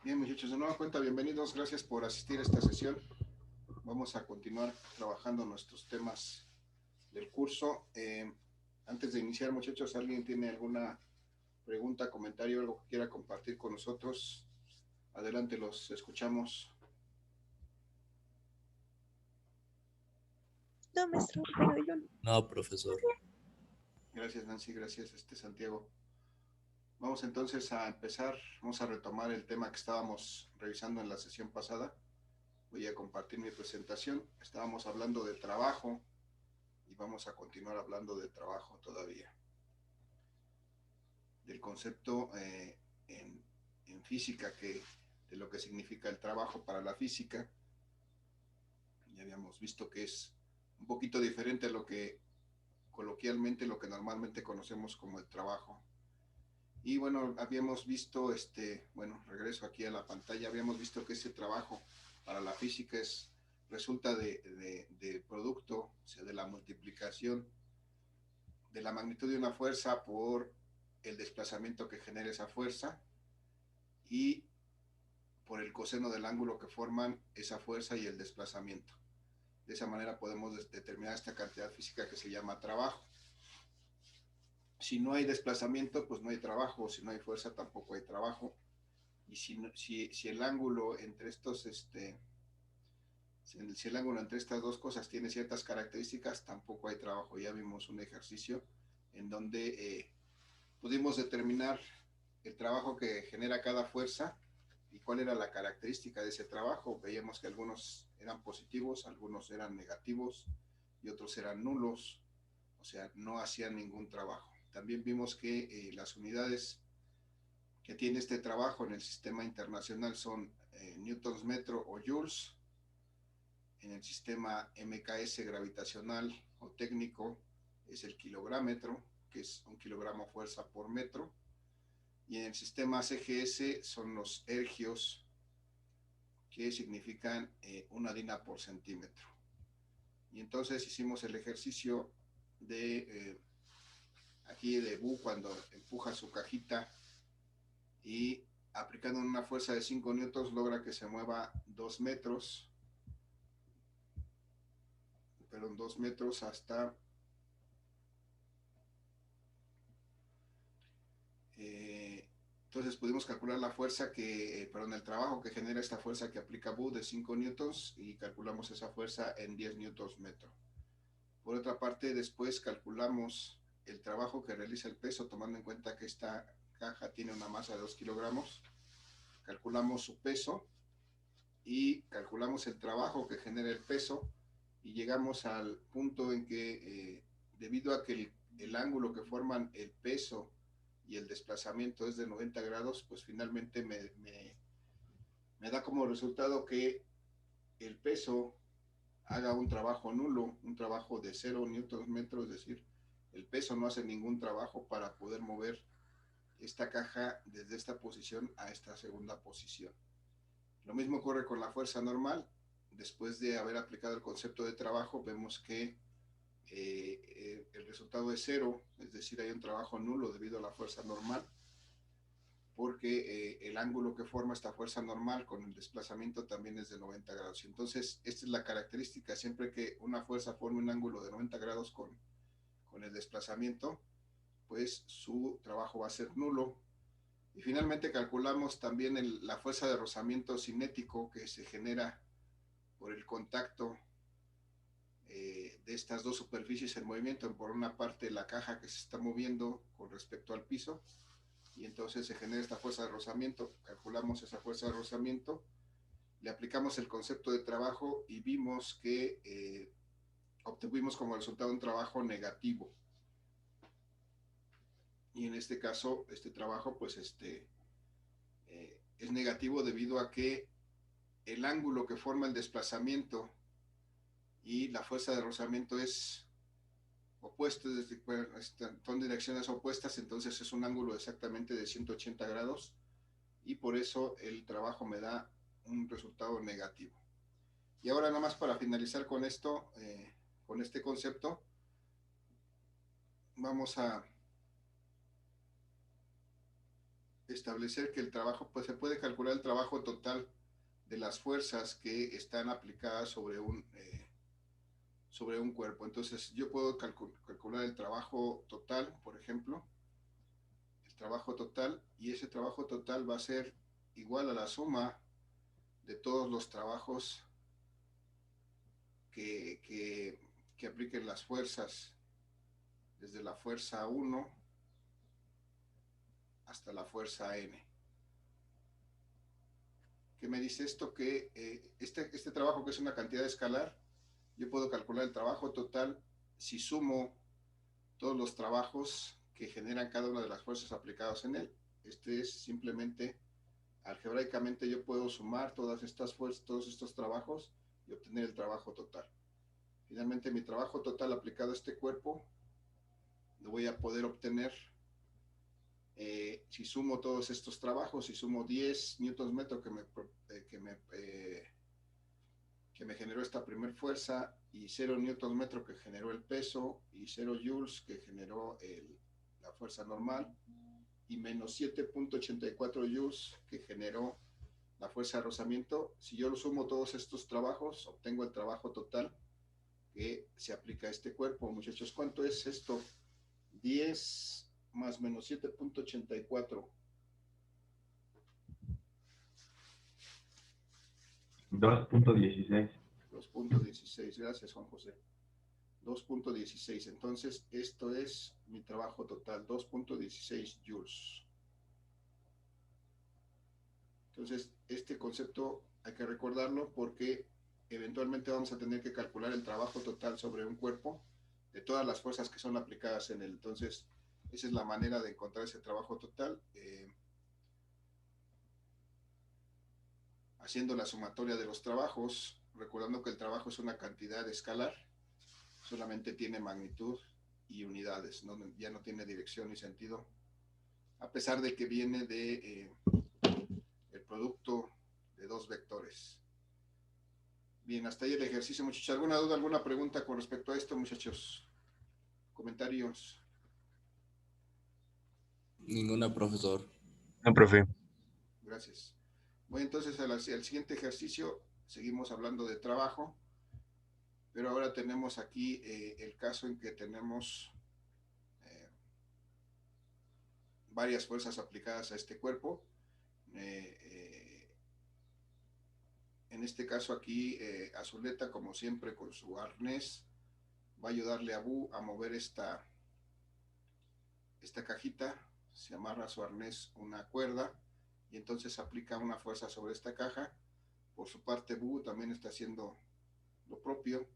Bien, muchachos, de nueva cuenta, bienvenidos. Gracias por asistir a esta sesión. Vamos a continuar trabajando nuestros temas del curso. Antes de iniciar, muchachos, ¿alguien tiene alguna pregunta, comentario, algo que quiera compartir con nosotros? Adelante, los escuchamos. No, maestro, pero yo no. No, profesor. Gracias, Nancy. Gracias, Santiago. Vamos entonces a empezar. Vamos a retomar el tema que estábamos revisando en la sesión pasada. Voy a compartir mi presentación. Estábamos hablando de trabajo y vamos a continuar hablando de trabajo todavía. Del concepto en física, de lo que significa el trabajo para la física. Ya habíamos visto que es un poquito diferente a lo que coloquialmente, lo que normalmente conocemos como el trabajo. Y bueno, habíamos visto, regreso aquí a la pantalla, habíamos visto que ese trabajo para la física resulta de producto, o sea, de la multiplicación de la magnitud de una fuerza por el desplazamiento que genera esa fuerza y por el coseno del ángulo que forman esa fuerza y el desplazamiento. De esa manera podemos determinar esta cantidad física que se llama trabajo. Si no hay desplazamiento, pues no hay trabajo. Si no hay fuerza, tampoco hay trabajo. Y si el ángulo entre si el ángulo entre estas dos cosas tiene ciertas características, tampoco hay trabajo. Ya vimos un ejercicio en donde pudimos determinar el trabajo que genera cada fuerza y cuál era la característica de ese trabajo. Veíamos que algunos eran positivos, algunos eran negativos y otros eran nulos, o sea, no hacían ningún trabajo. También vimos que las unidades que tiene este trabajo en el sistema internacional son newtons metro o joules. En el sistema MKS gravitacional o técnico es el kilográmetro, que es un kilogramo fuerza por metro. Y en el sistema CGS son los ergios, que significan una dina por centímetro. Y entonces hicimos el ejercicio de aquí de Bu cuando empuja su cajita y aplicando una fuerza de 5 newtons logra que se mueva 2 metros, perdón, 2 metros hasta entonces pudimos calcular la fuerza el trabajo que genera esta fuerza que aplica Bu de 5 newtons y calculamos esa fuerza en 10 newtons metro. Por otra parte, después calculamos el trabajo que realiza el peso, tomando en cuenta que esta caja tiene una masa de 2 kilogramos. Calculamos su peso y calculamos el trabajo que genera el peso y llegamos al punto en que debido a que el ángulo que forman el peso y el desplazamiento es de 90 grados, pues finalmente me da como resultado que el peso haga un trabajo nulo, un trabajo de 0 newtons metro, es decir, el peso no hace ningún trabajo para poder mover esta caja desde esta posición a esta segunda posición. Lo mismo ocurre con la fuerza normal. Después de haber aplicado el concepto de trabajo, vemos que el resultado es 0, es decir, hay un trabajo nulo debido a la fuerza normal, porque el ángulo que forma esta fuerza normal con el desplazamiento también es de 90 grados. Entonces, esta es la característica, siempre que una fuerza forme un ángulo de 90 grados con el desplazamiento, pues su trabajo va a ser nulo. Y finalmente calculamos también la fuerza de rozamiento cinético que se genera por el contacto de estas dos superficies en movimiento. Por una parte, la caja que se está moviendo con respecto al piso, y entonces se genera esta fuerza de rozamiento. Calculamos esa fuerza de rozamiento, le aplicamos el concepto de trabajo y vimos que obtuvimos como resultado un trabajo negativo. Y en este caso, este trabajo pues es negativo debido a que el ángulo que forma el desplazamiento y la fuerza de rozamiento es opuesto, son direcciones opuestas, entonces es un ángulo exactamente de 180 grados y por eso el trabajo me da un resultado negativo. Y ahora nada más para finalizar con esto, con este concepto, vamos a establecer que el trabajo, pues se puede calcular el trabajo total de las fuerzas que están aplicadas sobre un cuerpo. Entonces yo puedo calcular el trabajo total, por ejemplo, el trabajo total, y ese trabajo total va a ser igual a la suma de todos los trabajos que apliquen las fuerzas, desde la fuerza 1 hasta la fuerza n. ¿Qué me dice esto? Que este trabajo, que es una cantidad escalar, yo puedo calcular el trabajo total si sumo todos los trabajos que generan cada una de las fuerzas aplicadas en él. Este es simplemente, algebraicamente, yo puedo sumar todas estas fuerzas, todos estos trabajos y obtener el trabajo total. Finalmente, mi trabajo total aplicado a este cuerpo lo voy a poder obtener si sumo todos estos trabajos, si sumo 10 newtons metro que me generó esta primer fuerza, y 0 newtons metro que generó el peso, y 0 joules que generó la fuerza normal, y menos 7.84 joules que generó la fuerza de rozamiento. Si yo lo sumo todos estos trabajos, obtengo el trabajo total que se aplica a este cuerpo. Muchachos, ¿cuánto es esto? 10 más menos 7.84. 2.16. 2.16, gracias Juan José. 2.16, entonces esto es mi trabajo total, 2.16 joules. Entonces, este concepto hay que recordarlo porque eventualmente vamos a tener que calcular el trabajo total sobre un cuerpo de todas las fuerzas que son aplicadas en él. Entonces, esa es la manera de encontrar ese trabajo total, haciendo la sumatoria de los trabajos, recordando que el trabajo es una cantidad escalar, solamente tiene magnitud y unidades, ya no tiene dirección ni sentido, a pesar de que viene de el producto de dos vectores. Bien, hasta ahí el ejercicio, muchachos. ¿Alguna duda, alguna pregunta con respecto a esto, muchachos? ¿Comentarios? Ninguna, profesor. No, profe. Gracias. Voy entonces al siguiente ejercicio. Seguimos hablando de trabajo, pero ahora tenemos aquí el caso en que tenemos varias fuerzas aplicadas a este cuerpo. En este caso aquí, Azuleta, como siempre, con su arnés, va a ayudarle a Bu a mover esta cajita. Se amarra a su arnés una cuerda y entonces aplica una fuerza sobre esta caja. Por su parte, Bu también está haciendo lo propio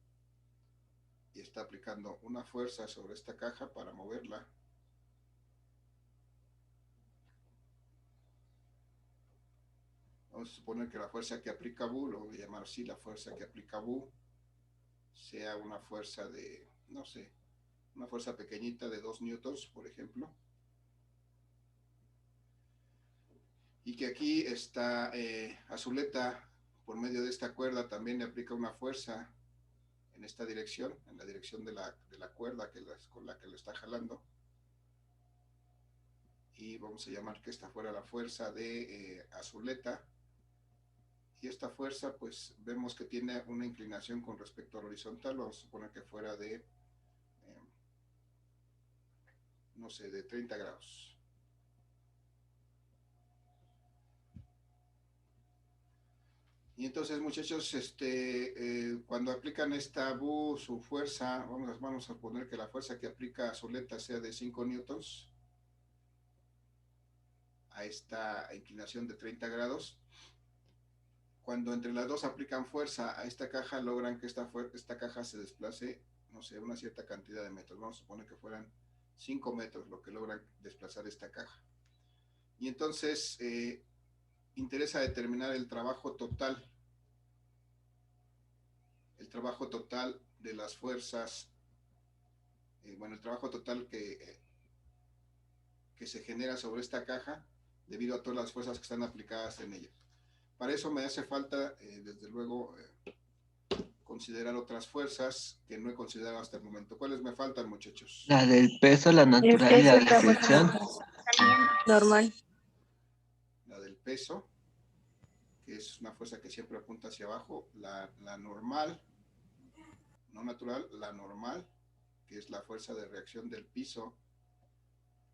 y está aplicando una fuerza sobre esta caja para moverla. Vamos a suponer que la fuerza que aplica Bu, lo voy a llamar así, la fuerza que aplica Bu, sea una fuerza de, no sé, una fuerza pequeñita de 2 newtons, por ejemplo. Y que aquí está Azuleta, por medio de esta cuerda, también le aplica una fuerza en esta dirección, en la dirección de la cuerda con la que lo está jalando. Y vamos a llamar que esta fuera la fuerza de Azuleta. Y esta fuerza, pues vemos que tiene una inclinación con respecto al horizontal. Vamos a suponer que fuera de, no sé, de 30 grados. Y entonces, muchachos, cuando aplican esta Bu, su fuerza, vamos a poner que la fuerza que aplica Azuleta sea de 5 newtons a esta inclinación de 30 grados. Cuando entre las dos aplican fuerza a esta caja, logran que esta caja se desplace, no sé, una cierta cantidad de metros. Vamos a suponer que fueran 5 metros lo que logran desplazar esta caja. Y entonces interesa determinar el trabajo total. El trabajo total de las fuerzas, el trabajo total que se genera sobre esta caja debido a todas las fuerzas que están aplicadas en ella. Para eso me hace falta, desde luego, considerar otras fuerzas que no he considerado hasta el momento. ¿Cuáles me faltan, muchachos? La del peso, la natural y la de fricción. Normal. peso, que es una fuerza que siempre apunta hacia abajo, la normal, no natural, la normal, que es la fuerza de reacción del piso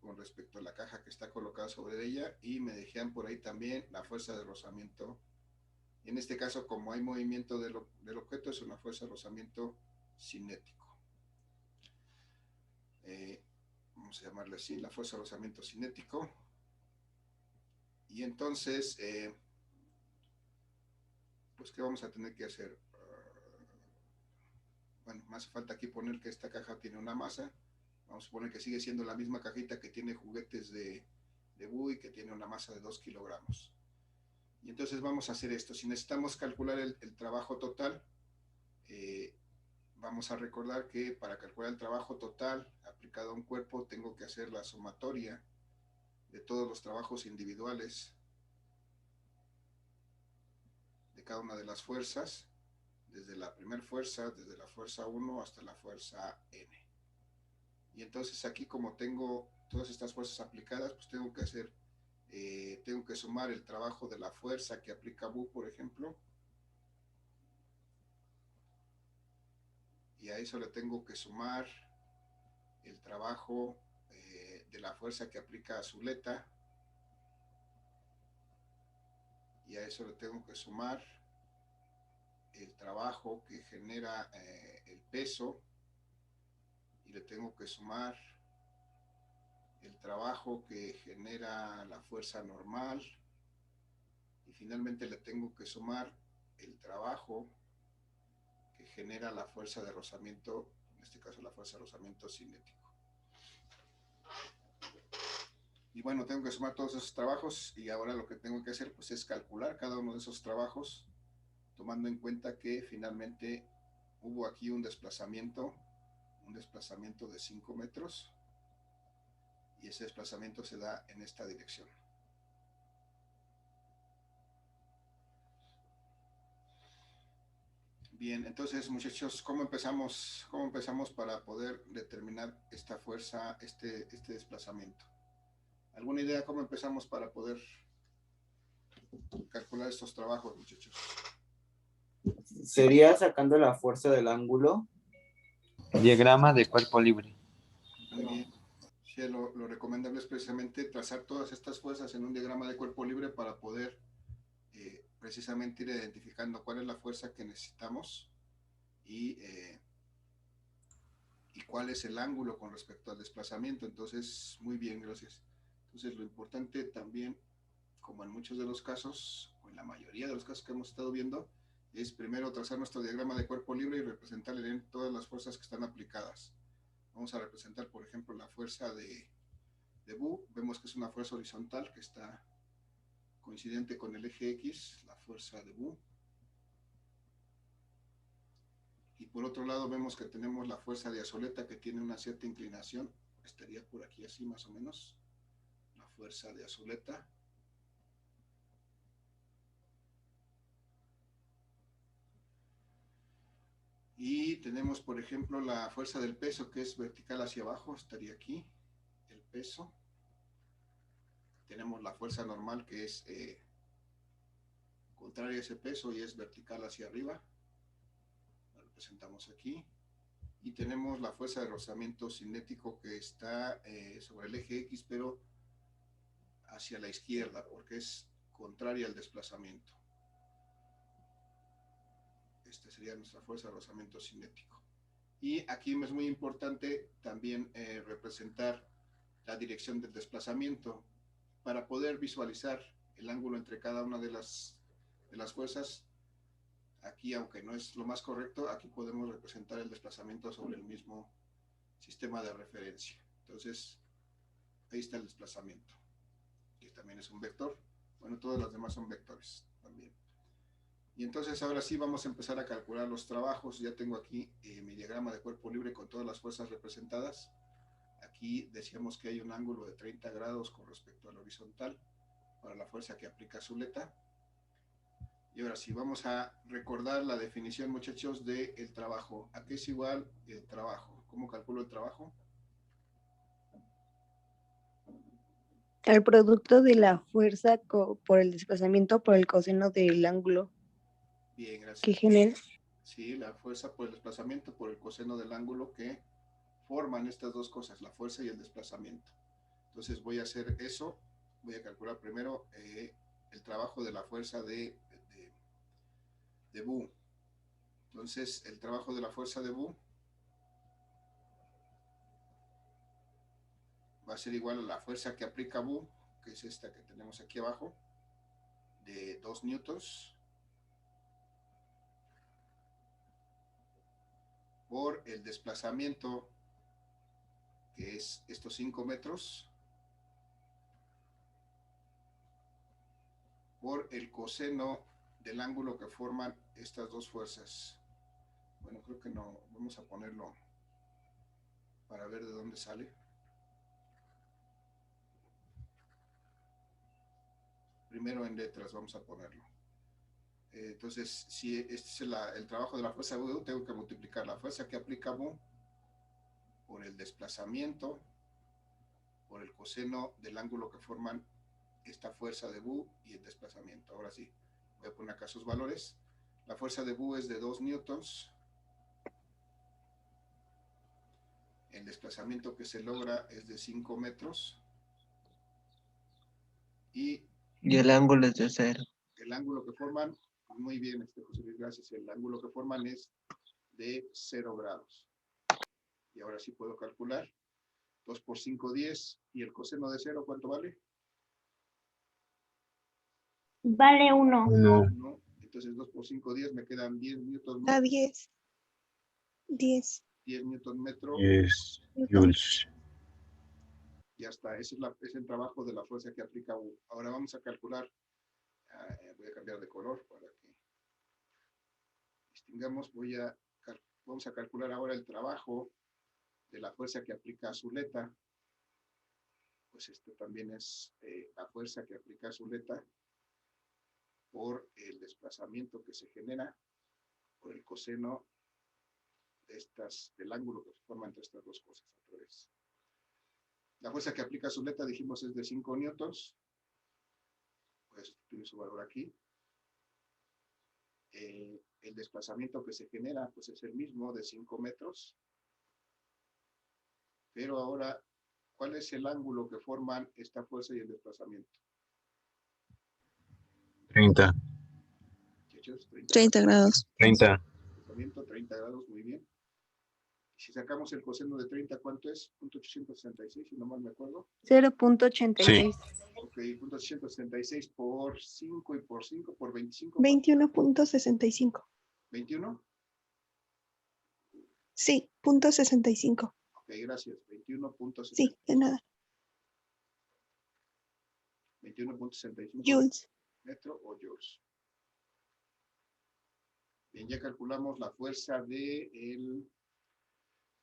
con respecto a la caja que está colocada sobre ella, y me dejan por ahí también la fuerza de rozamiento. En este caso, como hay movimiento del objeto, es una fuerza de rozamiento cinético. Vamos a llamarle así, la fuerza de rozamiento cinético. Y entonces, pues, ¿qué vamos a tener que hacer? Bueno, me hace falta aquí poner que esta caja tiene una masa. Vamos a suponer que sigue siendo la misma cajita que tiene juguetes de Boo, que tiene una masa de 2 kilogramos. Y entonces vamos a hacer esto. Si necesitamos calcular el trabajo total, vamos a recordar que para calcular el trabajo total aplicado a un cuerpo, tengo que hacer la sumatoria de todos los trabajos individuales de cada una de las fuerzas, desde la primera fuerza, desde la fuerza 1 hasta la fuerza N. Y entonces aquí, como tengo todas estas fuerzas aplicadas, pues tengo que sumar el trabajo de la fuerza que aplica Boo, por ejemplo, y a eso le tengo que sumar el trabajo de la fuerza que aplica Zuleta, y a eso le tengo que sumar el trabajo que genera el peso, y le tengo que sumar el trabajo que genera la fuerza normal, y finalmente le tengo que sumar el trabajo que genera la fuerza de rozamiento, en este caso la fuerza de rozamiento cinético. Y bueno, tengo que sumar todos esos trabajos, y ahora lo que tengo que hacer, pues, es calcular cada uno de esos trabajos, tomando en cuenta que finalmente hubo aquí un desplazamiento de 5 metros, y ese desplazamiento se da en esta dirección. Bien, entonces, muchachos, ¿cómo empezamos para poder determinar esta fuerza, este desplazamiento? ¿Alguna idea cómo empezamos para poder calcular estos trabajos, muchachos? Sería sacando la fuerza del ángulo. Diagrama de cuerpo libre. Muy bien. Sí, lo recomendable es precisamente trazar todas estas fuerzas en un diagrama de cuerpo libre para poder precisamente ir identificando cuál es la fuerza que necesitamos y cuál es el ángulo con respecto al desplazamiento. Entonces, muy bien, gracias. Entonces, lo importante también, como en muchos de los casos, o en la mayoría de los casos que hemos estado viendo, es primero trazar nuestro diagrama de cuerpo libre y representarle en todas las fuerzas que están aplicadas. Vamos a representar, por ejemplo, la fuerza de Boo. Vemos que es una fuerza horizontal que está coincidente con el eje X, la fuerza de Boo. Y por otro lado vemos que tenemos la fuerza de Azoleta, que tiene una cierta inclinación, estaría por aquí así más o menos, la fuerza de Azoleta. Y tenemos, por ejemplo, la fuerza del peso, que es vertical hacia abajo, estaría aquí, el peso. Tenemos la fuerza normal, que es contraria a ese peso y es vertical hacia arriba. La representamos aquí. Y tenemos la fuerza de rozamiento cinético, que está sobre el eje X, pero hacia la izquierda, porque es contraria al desplazamiento. Esta sería nuestra fuerza de rozamiento cinético. Y aquí es muy importante también representar la dirección del desplazamiento para poder visualizar el ángulo entre cada una de las fuerzas. Aquí, aunque no es lo más correcto, aquí podemos representar el desplazamiento sobre el mismo sistema de referencia. Entonces, ahí está el desplazamiento, que también es un vector. Bueno, todas las demás son vectores también. Y entonces ahora sí vamos a empezar a calcular los trabajos. Ya tengo aquí mi diagrama de cuerpo libre con todas las fuerzas representadas. Aquí decíamos que hay un ángulo de 30 grados con respecto al horizontal para la fuerza que aplica Zuleta. Y ahora sí, vamos a recordar la definición, muchachos, del trabajo. ¿A qué es igual el trabajo? ¿Cómo calculo el trabajo? El producto de la fuerza por el desplazamiento por el coseno del ángulo Bien, gracias. que genera. Sí, la fuerza por el desplazamiento por el coseno del ángulo que forman estas dos cosas, la fuerza y el desplazamiento. Entonces voy a hacer eso, voy a calcular primero el trabajo de la fuerza de Bu. Entonces el trabajo de la fuerza de Bu va a ser igual a la fuerza que aplica Bu, que es esta que tenemos aquí abajo, de 2 newtons, por el desplazamiento, que es estos 5 metros, por el coseno del ángulo que forman estas dos fuerzas. Bueno, creo que no, vamos a ponerlo para ver de dónde sale. Primero en letras vamos a ponerlo. Entonces, si este es el trabajo de la fuerza U, tengo que multiplicar la fuerza que aplica Bu por el desplazamiento, por el coseno del ángulo que forman esta fuerza de Bu y el desplazamiento. Ahora sí, voy a poner acá sus valores. La fuerza de Bu es de 2 newtons. El desplazamiento que se logra es de 5 metros. Y el ángulo es de 0. el ángulo que forman, muy bien, José Luis, gracias. El ángulo que forman es de 0 grados. Y ahora sí puedo calcular. 2 por 5, 10. ¿Y el coseno de 0 cuánto vale? Vale 1. 1. Entonces 2 por 5, 10. Me quedan 10 newton A metro. 10. 10. 10 newton metro. Es joules. Ya está. Ese es el trabajo de la fuerza que aplica U. Ahora vamos a calcular. Voy a cambiar de color para que distingamos. Vamos a calcular ahora el trabajo de la fuerza que aplica Zuleta. Pues esto también es la fuerza que aplica Zuleta por el desplazamiento que se genera por el coseno del ángulo que se forma entre estas dos cosas. Otra vez. La fuerza que aplica Zuleta, dijimos, es de 5 newtons. Pues tiene su valor aquí. El desplazamiento que se genera, pues es el mismo, de 5 metros. Pero ahora, ¿cuál es el ángulo que forman esta fuerza y el desplazamiento? 30. 30 grados. 30. Desplazamiento 30 grados, muy bien. Si sacamos el coseno de 30, ¿cuánto es? 0.866, si no mal me acuerdo. 0.86. Ok, 0.866 por 5 y por 5, por 25. 21.65. ¿21? Sí, .65. Ok, gracias. 21.65. Sí, de nada. 21.65 Joules. metro o joules. Bien, ya calculamos la fuerza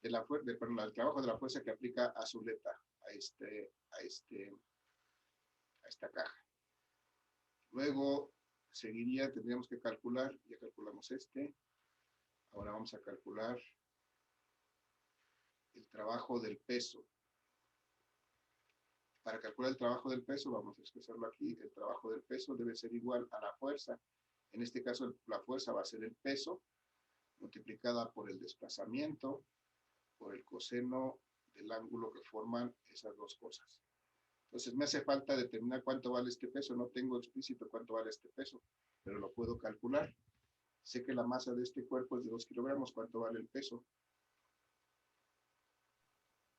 el trabajo de la fuerza que aplica a Zuleta, a esta caja. Luego tendríamos que calcular, ya calculamos ahora vamos a calcular el trabajo del peso. Para calcular el trabajo del peso, vamos a expresarlo aquí, el trabajo del peso debe ser igual a la fuerza. En este caso, la fuerza va a ser el peso multiplicada por el desplazamiento, por el coseno del ángulo que forman esas dos cosas. Entonces me hace falta determinar cuánto vale este peso. No tengo explícito cuánto vale este peso, pero lo puedo calcular. Sé que la masa de este cuerpo es de 2 kilogramos. ¿Cuánto vale el peso?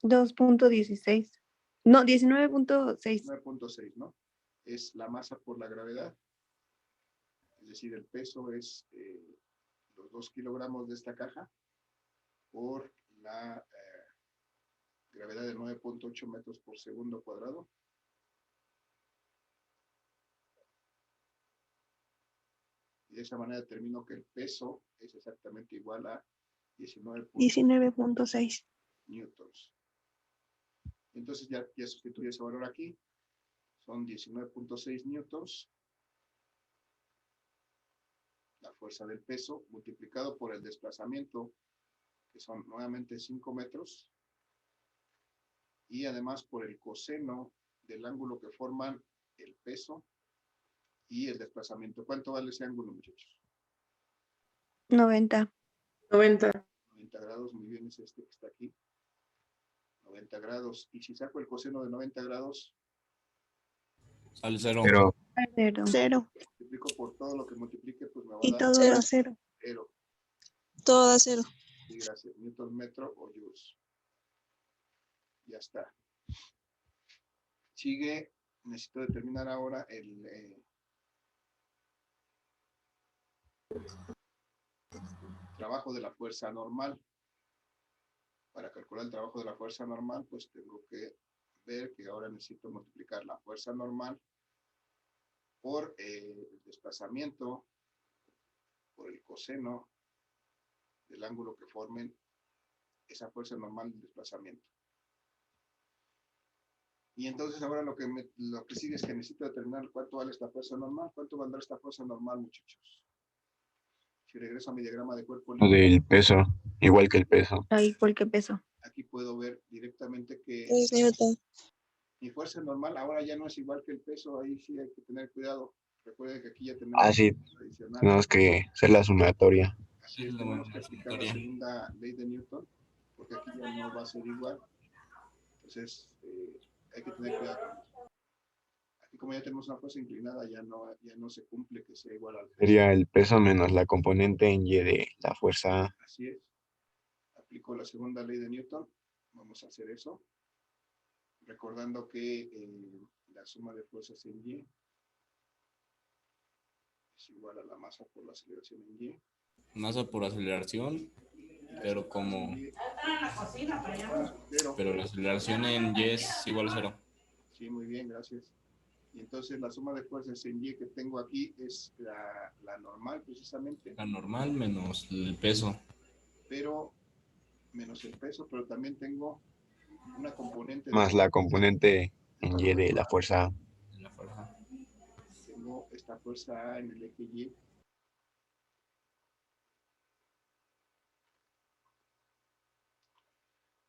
2.16. No, 19.6. 9.6, ¿no? Es la masa por la gravedad. Es decir, el peso es los 2 kilogramos de esta caja por la gravedad de 9.8 metros por segundo cuadrado. Y de esa manera determino que el peso es exactamente igual a 19.6 newtons. Entonces ya sustituyo ese valor aquí. Son 19.6 newtons. La fuerza del peso multiplicado por el desplazamiento, que son nuevamente 5 metros. Y además por el coseno del ángulo que forman el peso y el desplazamiento. ¿Cuánto vale ese ángulo, muchachos? 90. 90. 90 grados, muy bien, es este que está aquí. 90 grados. Y si saco el coseno de 90 grados, Sale 0. Pero 0. 0. multiplico por todo lo que multiplique, pues me va a Y dar todo Cero. da 0. 0. Todo da 0. Sí, gracias. Newton metro o joules. Ya está. Sigue, necesito determinar ahora el trabajo de la fuerza normal. Para calcular el trabajo de la fuerza normal, pues tengo que ver que ahora necesito multiplicar la fuerza normal por el desplazamiento, por el coseno del ángulo que formen esa fuerza normal del desplazamiento. Y entonces ahora lo que sigue es que necesito determinar cuánto vale esta fuerza normal. ¿Cuánto valdrá esta fuerza normal, muchachos? Si regreso a mi diagrama de cuerpo lo libre, del peso, igual que el peso. Ahí, ¿por qué peso? aquí puedo ver directamente que 3 Newton. mi fuerza normal ahora ya no es igual que el peso. Ahí sí hay que tener cuidado. Recuerden que aquí ya tenemos Ah, sí, adicional. tenemos que hacer la sumatoria. Así es, tenemos que aplicar la segunda ley de Newton, porque aquí ya no va a ser igual. Entonces, hay que tener cuidado con eso. Aquí como ya tenemos una fuerza inclinada, ya no se cumple que sea igual al peso. Sería el peso menos la componente en Y de la fuerza. Así es. Aplico la segunda ley de Newton. Vamos a hacer eso. Recordando que la suma de fuerzas en Y es igual a la masa por la aceleración en Y. Masa por aceleración, pero como... Pero, Pero la aceleración en Y es igual a 0. sí, muy bien, gracias. Y entonces la suma de fuerzas en Y que tengo aquí es la normal precisamente, La normal menos el peso. pero menos el peso, pero también tengo una componente de Más la componente en Y de la fuerza. La fuerza. tengo esta fuerza A en el eje Y.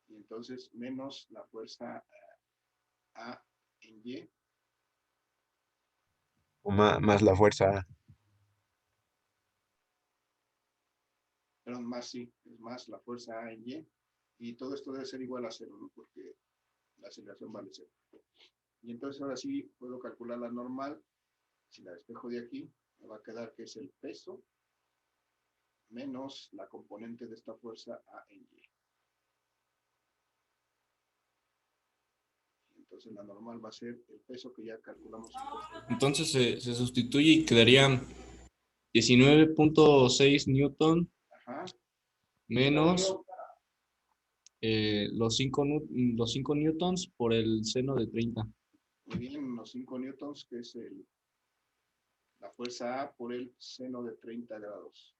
Y entonces menos la fuerza A en Y, O más la fuerza. perdón, más sí, es más la fuerza A en Y. Y todo esto debe ser igual a 0, ¿no? Porque la aceleración vale 0. Y entonces ahora sí puedo calcular la normal. Si la despejo de aquí, me va a quedar que es el peso menos la componente de esta fuerza A en Y. Entonces la normal va a ser el peso que ya calculamos. Entonces se sustituye y quedaría 19.6 Newton Ajá. menos los 5 newtons por el seno de 30. Muy bien, los 5 newtons, que es la fuerza A por el seno de 30 grados.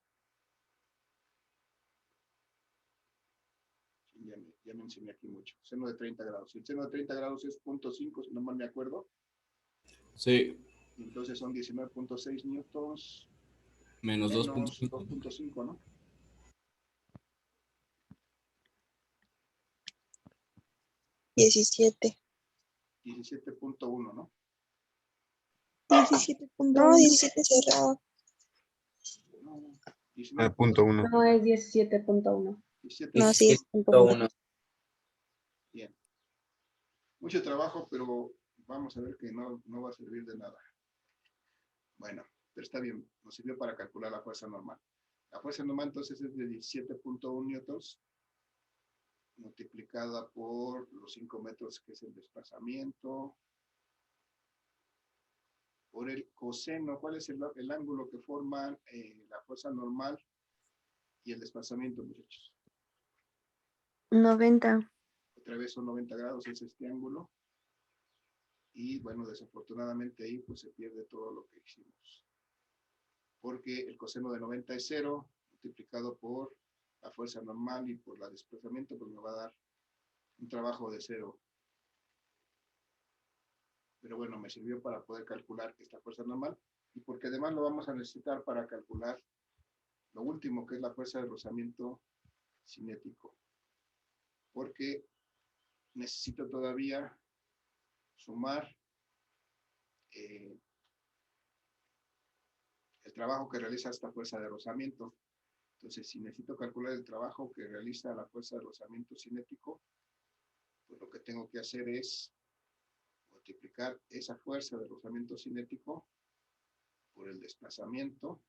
Ya me enseñé aquí mucho. Seno de 30 grados. El seno de 30 grados es 0.5, si no mal me acuerdo. Sí, Entonces son 19.6 newtons menos menos 2.5. 2.5, ¿no? 17. 17.1, ¿no? 17. No, 17 cerrado. No, 9.1. No, es 17.1. 17. No, sí es 1. Bien. Mucho trabajo, pero vamos a ver que no va a servir de nada. Bueno, pero está bien. Nos sirvió para calcular la fuerza normal. La fuerza normal entonces es de 17.1 newtons multiplicada por los 5 metros, que es el desplazamiento, por el coseno. ¿Cuál es el ángulo que forman la fuerza normal y el desplazamiento, muchachos? 90. Otra vez son 90 grados, es este ángulo. Y bueno, desafortunadamente ahí pues se pierde todo lo que hicimos. Porque el coseno de 90 es 0, multiplicado por la fuerza normal y por el desplazamiento, pues me va a dar un trabajo de 0. Pero bueno, me sirvió para poder calcular esta fuerza normal y porque además lo vamos a necesitar para calcular lo último, que es la fuerza de rozamiento cinético. Porque necesito todavía sumar el trabajo que realiza esta fuerza de rozamiento. Entonces, si necesito calcular el trabajo que realiza la fuerza de rozamiento cinético, pues lo que tengo que hacer es multiplicar esa fuerza de rozamiento cinético por el desplazamiento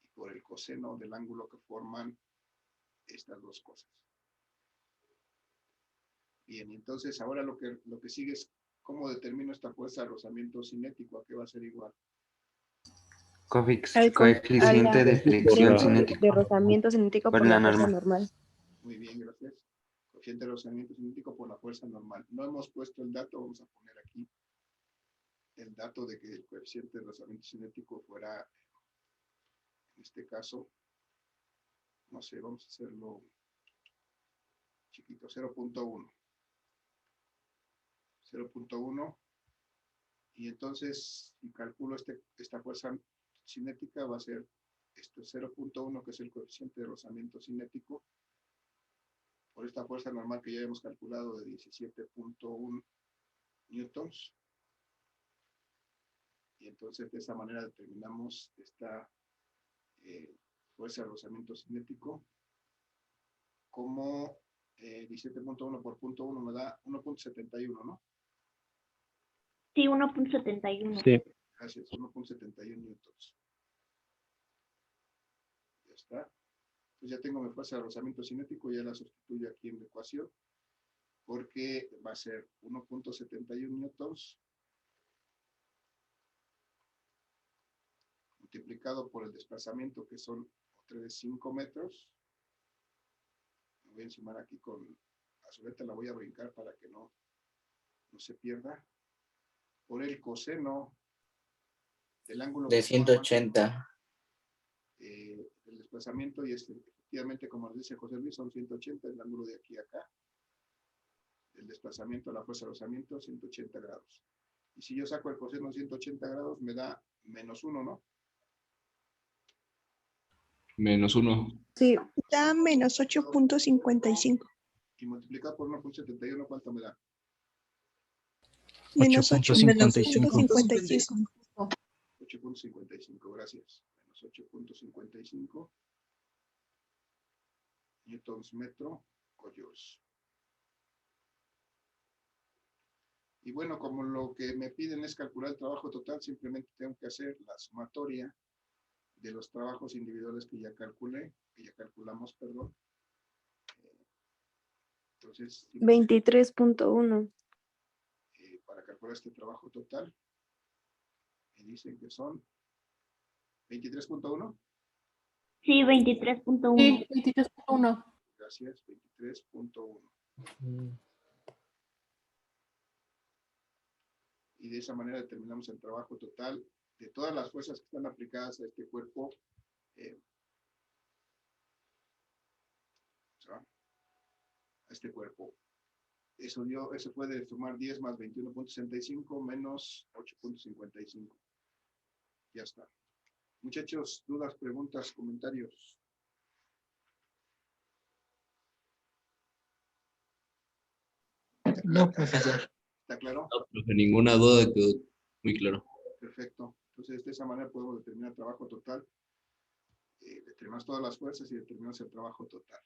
y por el coseno del ángulo que forman estas dos cosas. Bien, entonces ahora lo que sigue es cómo determino esta fuerza de rozamiento cinético, ¿a qué va a ser igual? Al Coeficiente de fricción cinético de rozamiento cinético por por la la fuerza norma. normal. Muy bien, gracias. Coeficiente de rozamiento cinético por la fuerza normal. No hemos puesto el dato, vamos a poner aquí el dato de que el coeficiente de rozamiento cinético fuera, en este caso, no sé, vamos a hacerlo chiquito, 0.1. 0.1. Y entonces, si calculo esta fuerza cinética, va a ser esto 0.1, que es el coeficiente de rozamiento cinético, por esta fuerza normal que ya hemos calculado de 17.1 newtons. Y entonces de esa manera determinamos esta fuerza de rozamiento cinético como 17.1 por punto 1 me da 1.71, ¿no? Sí, 1.71. Sí. Gracias, 1.71 newtons. Ya está. Pues ya tengo mi fuerza de rozamiento cinético, ya la sustituyo aquí en la ecuación, porque va a ser 1.71 newtons multiplicado por el desplazamiento, que son otra vez 5 metros. Me voy a encimar aquí con la azuleta, la voy a brincar para que no se pierda. Por el coseno del ángulo De 180. el desplazamiento, y efectivamente, como nos dice José Luis, son 180 el ángulo de aquí a acá. El desplazamiento a la fuerza de rozamiento, 180 grados. Y si yo saco el coseno de 180 grados, me da -1, ¿no? -1. Sí, Da menos 8.55. Y multiplicado por 1.71, ¿cuánto me da? Menos 8.55. 8.55, gracias. Menos 8.55 newtons metro joules. Y bueno, como lo que me piden es calcular el trabajo total, simplemente tengo que hacer la sumatoria de los trabajos individuales que ya calculamos, perdón. Entonces, 23.1. para calcular este trabajo total, me dicen que son 23.1. Sí, 23.1. Sí, 23.1. Gracias, 23.1. Y de esa manera determinamos el trabajo total de todas las fuerzas que están aplicadas a este cuerpo. A este cuerpo. Eso puede sumar 10 más 21.65 menos 8.55. Ya está. Muchachos, dudas, preguntas, comentarios. No, profesor. ¿Está claro? No, profe, ninguna duda, quedó muy claro. Perfecto. Entonces, de esa manera podemos determinar el trabajo total. Determinamos todas las fuerzas y determinamos el trabajo total.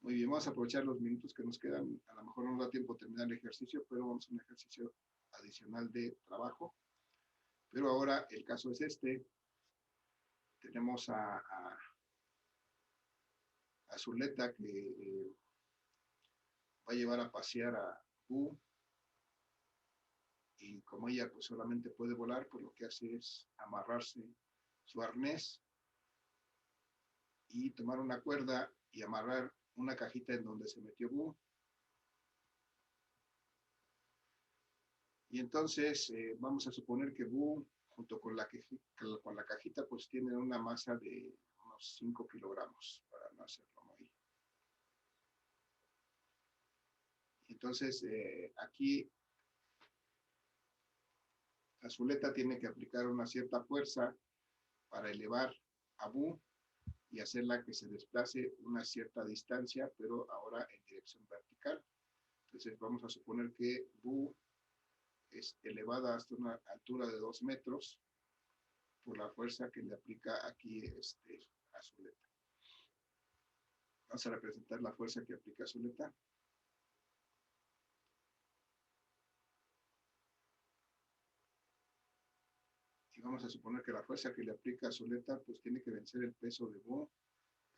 Muy bien, vamos a aprovechar los minutos que nos quedan. A lo mejor no nos da tiempo de terminar el ejercicio, pero vamos a un ejercicio adicional de trabajo. Pero ahora el caso es este. Tenemos a Zuleta que va a llevar a pasear a U. Y como ella pues solamente puede volar, pues lo que hace es amarrarse su arnés y tomar una cuerda y amarrar una cajita en donde se metió Bu. Y entonces vamos a suponer que Bu, junto con la cajita, pues tiene una masa de unos 5 kilogramos, para no hacerlo muy. Entonces aquí Zuleta tiene que aplicar una cierta fuerza para elevar a Bu y hacerla que se desplace una cierta distancia, pero ahora en dirección vertical. Entonces vamos a suponer que Bu es elevada hasta una altura de 2 metros por la fuerza que le aplica aquí a Zuleta. Vamos a representar la fuerza que aplica Zuleta. Y vamos a suponer que la fuerza que le aplica a Zuleta pues tiene que vencer el peso de Bo.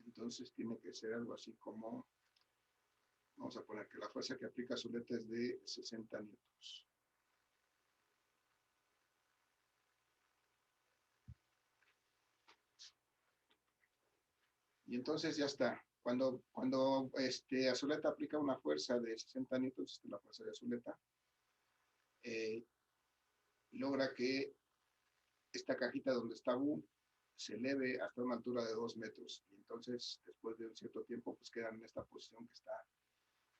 Entonces tiene que ser algo así como, vamos a poner que la fuerza que aplica Zuleta es de 60 newtons. Y entonces ya está. Cuando a Zuleta aplica una fuerza de 60 newtons, la fuerza de Zuleta, logra que esta cajita donde está Bu se eleve hasta una altura de 2 metros. Y entonces, después de un cierto tiempo, pues quedan en esta posición que está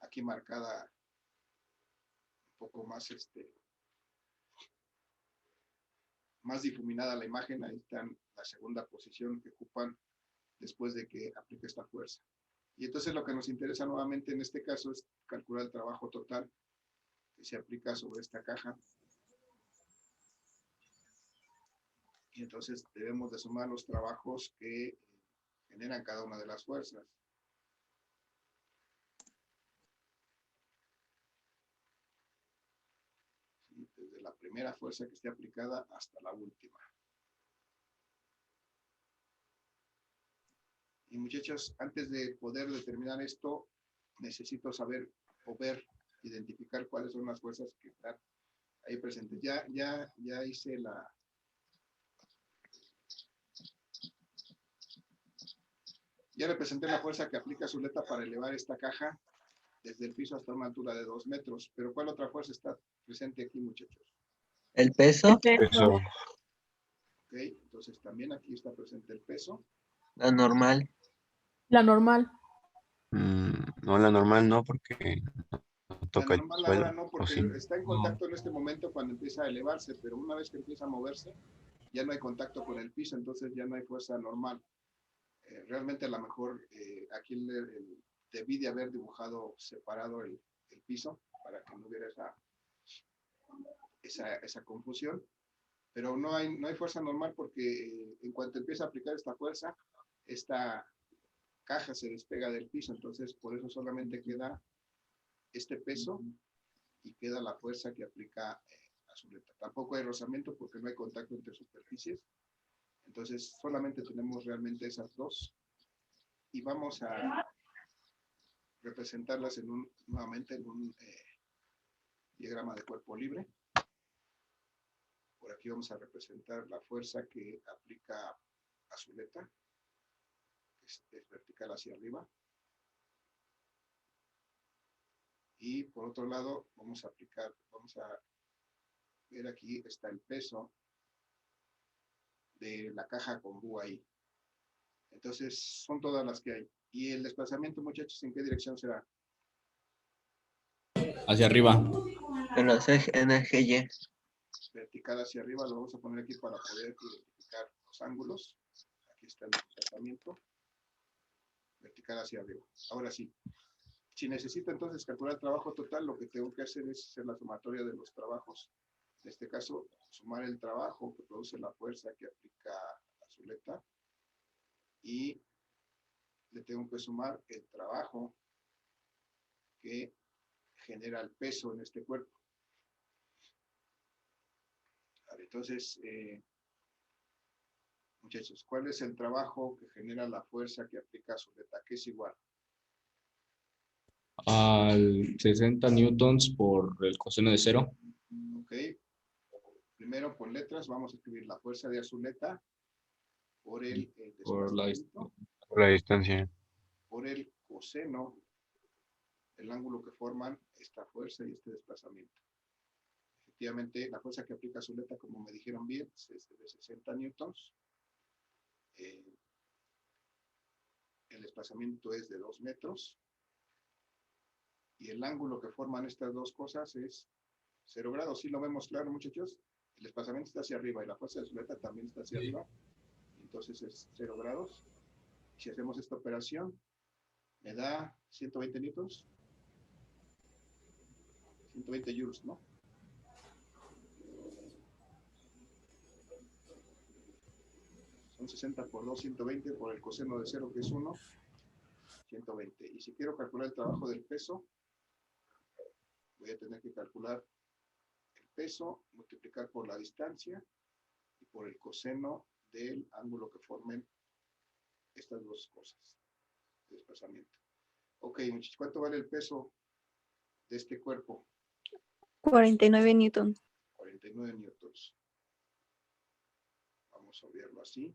aquí marcada un poco más, más difuminada la imagen. Ahí está la segunda posición que ocupan después de que aplique esta fuerza. Y entonces lo que nos interesa nuevamente en este caso es calcular el trabajo total que se aplica sobre esta caja. Y entonces debemos de sumar los trabajos que generan cada una de las fuerzas. ¿Sí? Desde la primera fuerza que esté aplicada hasta la última. Y muchachos, antes de poder determinar esto, necesito saber o ver, identificar cuáles son las fuerzas que están ahí presentes. Ya hice la... Ya representé la fuerza que aplica Zuleta para elevar esta caja desde el piso hasta una altura de 2 metros. Pero ¿cuál otra fuerza está presente aquí, muchachos? ¿El peso? Eso. Ok, entonces también aquí está presente el peso. La normal. La normal. No, la normal no, porque no La toca el normal suelo. ahora no, ¿O porque sí? está en contacto en este momento cuando empieza a elevarse, pero una vez que empieza a moverse, ya no hay contacto con el piso, entonces ya no hay fuerza normal. Realmente a lo mejor aquí debí de haber dibujado separado el piso para que no hubiera esa confusión, pero no hay fuerza normal porque en cuanto empieza a aplicar esta fuerza, esta caja se despega del piso, entonces por eso solamente queda este peso y queda la fuerza que aplica a Zuleta. Tampoco hay rozamiento porque no hay contacto entre superficies, entonces solamente tenemos realmente esas dos y vamos a representarlas nuevamente en un diagrama de cuerpo libre. Por aquí vamos a representar la fuerza que aplica a Zuleta, es vertical hacia arriba. Y por otro lado, vamos a ver aquí está el peso de la caja con Bu ahí. Entonces, son todas las que hay. Y el desplazamiento, muchachos, ¿en qué dirección será? Hacia arriba. En el eje Y. Vertical hacia arriba, lo vamos a poner aquí para poder identificar los ángulos. Aquí está el desplazamiento. Vertical hacia arriba. Ahora sí. Si necesito entonces calcular el trabajo total, lo que tengo que hacer es hacer la sumatoria de los trabajos. En este caso, sumar el trabajo que produce la fuerza que aplica a Zuleta y le tengo que sumar el trabajo que genera el peso en este cuerpo. Vale, entonces, muchachos, ¿cuál es el trabajo que genera la fuerza que aplica a Zuleta? ¿Qué es igual? Al 60 newtons por el coseno de 0. Ok. Primero, por letras, vamos a escribir la fuerza de Zuleta por el Por la desplazamiento, Por la distancia. por el coseno, el ángulo que forman esta fuerza y este desplazamiento. Efectivamente, la fuerza que aplica Zuleta, como me dijeron bien, es de 60 newtons. El desplazamiento es de 2 metros. Y el ángulo que forman estas dos cosas es 0 grados. ¿Sí lo vemos claro, muchachos? El desplazamiento está hacia arriba y la fuerza de Zuleta también está hacia arriba. Entonces es 0 grados. Si hacemos esta operación, me da 120 newtons. 120 joules, ¿no? Son 60 por 2, 120 por el coseno de 0, que es 1, 120. Y si quiero calcular el trabajo del peso, voy a tener que calcular el peso, multiplicar por la distancia y por el coseno del ángulo que formen estas dos cosas de desplazamiento. Ok, muchachos, ¿cuánto vale el peso de este cuerpo? 49 newtons. 49 newtons. Vamos a verlo así.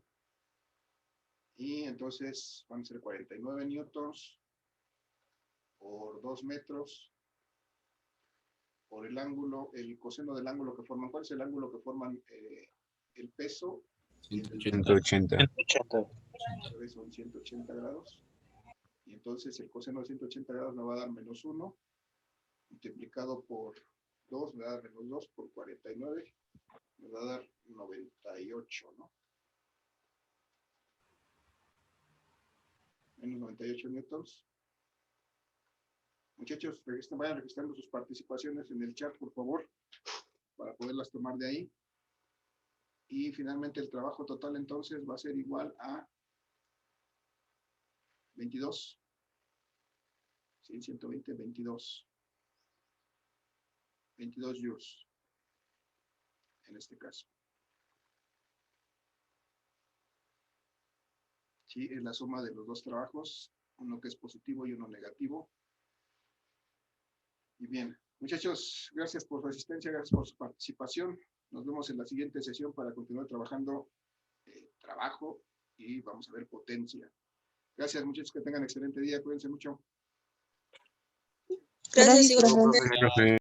Y entonces van a ser 49 newtons por 2 metros por el ángulo, el coseno del ángulo que forman. ¿Cuál es el ángulo que forman el peso? 180. Son 180 grados. Y entonces el coseno de 180 grados me va a dar menos 1, multiplicado por 2, me va a dar menos 2 por 49, me va a dar 98, ¿no? Menos 98 newtons. Muchachos, vayan registrando sus participaciones en el chat, por favor, para poderlas tomar de ahí. Y finalmente el trabajo total entonces va a ser igual a 22. Sí, 120, 22. 22 joules. En este caso. Sí, es la suma de los dos trabajos, uno que es positivo y uno negativo. Y bien, muchachos, gracias por su asistencia, gracias por su participación. Nos vemos en la siguiente sesión para continuar trabajando trabajo y vamos a ver potencia. Gracias, muchachos, que tengan excelente día, cuídense mucho. Gracias, Gracias, profe. Profe.